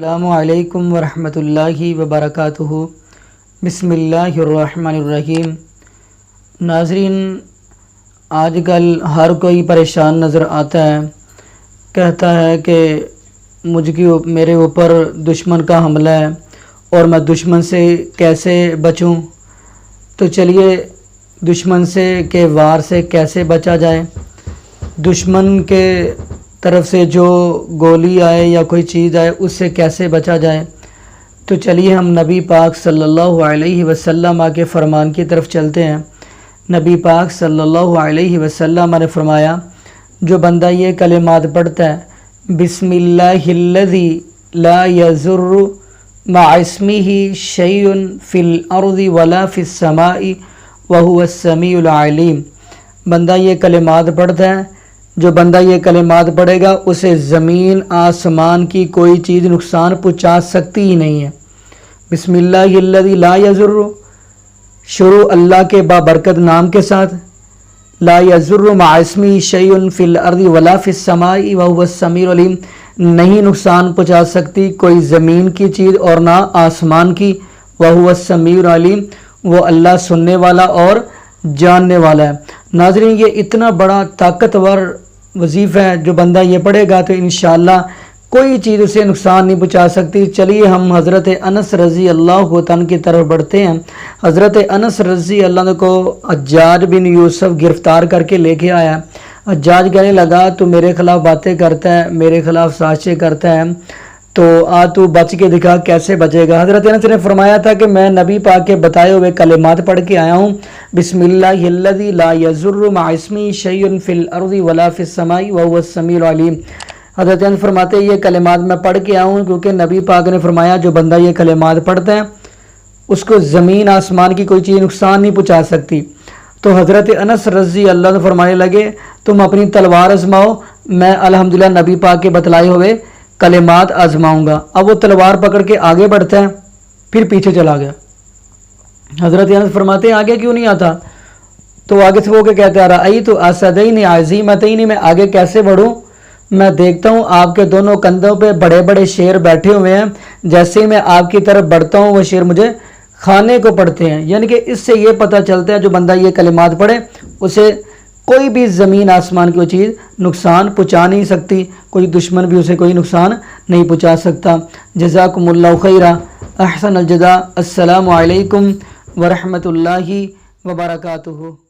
السلام علیکم ورحمۃ اللہ وبرکاتہ۔ بسم اللہ الرحمن الرحیم۔ ناظرین، آج کل ہر کوئی پریشان نظر آتا ہے، کہتا ہے کہ میرے اوپر دشمن کا حملہ ہے اور میں دشمن سے کیسے بچوں۔ تو چلیے دشمن کے وار سے کیسے بچا جائے، دشمن کے طرف سے جو گولی آئے یا کوئی چیز آئے اس سے کیسے بچا جائے۔ تو چلیے ہم نبی پاک صلی اللہ علیہ وسلم کے فرمان کی طرف چلتے ہیں۔ نبی پاک صلی اللہ علیہ وسلم نے فرمایا، جو بندہ یہ کلمات پڑھتا ہے، بسم اللہ الذی لا یضر مع اسمہ شیء فی الارض ولا فی السماء وہو السمیع العلیم، بندہ یہ کلمات پڑھتا ہے، جو بندہ یہ کلمات پڑھے گا اسے زمین آسمان کی کوئی چیز نقصان پہنچا سکتی ہی نہیں ہے۔ بسم اللہ الذی لا یضر، شروع اللہ کے بابرکت نام کے ساتھ، لا یضر مع اسمہ شیء فی الارض ولا فی السماء وہو السمیع العلیم، نہیں نقصان پہنچا سکتی کوئی زمین کی چیز اور نہ آسمان کی، وہو السمیع العلیم، وہ اللہ سننے والا اور جاننے والا ہے۔ ناظرین، یہ اتنا بڑا طاقتور وظیفہ ہے، جو بندہ یہ پڑھے گا تو انشاءاللہ کوئی چیز اسے نقصان نہیں پہنچا سکتی۔ چلیے ہم حضرت انس رضی اللہ عنہ کی طرف بڑھتے ہیں۔ حضرت انس رضی اللہ عنہ کو حجاج بن یوسف گرفتار کر کے لے کے آیا۔ حجاج کہنے لگا، تو میرے خلاف باتیں کرتا ہے، میرے خلاف سازشیں کرتا ہے، تو تو بچ کے دکھا، کیسے بچے گا۔ حضرت انس نے فرمایا تھا کہ میں نبی پاک کے بتائے ہوئے کلمات پڑھ کے آیا ہوں، بسم اللہ الذی لا یضر مع اسمہ شیء فی الارض ولا فی السماء وہو السمیع العلیم۔ حضرت انس فرماتے ہیں یہ کلمات میں پڑھ کے آیا ہوں کیونکہ نبی پاک نے فرمایا جو بندہ یہ کلمات پڑھتا ہے اس کو زمین آسمان کی کوئی چیز نقصان نہیں پہنچا سکتی۔ تو حضرت انس رضی اللہ عنہ فرمانے لگے، تم اپنی تلوار آزماؤ، میں الحمدللہ نبی پاک کے بتلائے ہوئے کلمات آزماؤں گا۔ اب وہ تلوار پکڑ کے آگے بڑھتا ہے، پھر پیچھے چلا گیا۔ حضرت انس فرماتے ہیں آگے کیوں نہیں آتا؟ تو آگے سے وہ کہ کہتے آ رہا، تو اسدین عظیمتین، میں آگے کیسے بڑھوں؟ میں دیکھتا ہوں آپ کے دونوں کندھوں پہ بڑے بڑے شیر بیٹھے ہوئے ہیں، جیسے ہی میں آپ کی طرف بڑھتا ہوں وہ شیر مجھے کھانے کو پڑتے ہیں۔ یعنی کہ اس سے یہ پتہ چلتا ہے جو بندہ یہ کلمات پڑھے اسے کوئی بھی زمین آسمان کی چیز نقصان پہنچا نہیں سکتی، کوئی دشمن بھی اسے کوئی نقصان نہیں پہنچا سکتا۔ جزاکم اللہ خیرا، احسن الجزاء۔ السلام علیکم ورحمۃ اللہ وبرکاتہ۔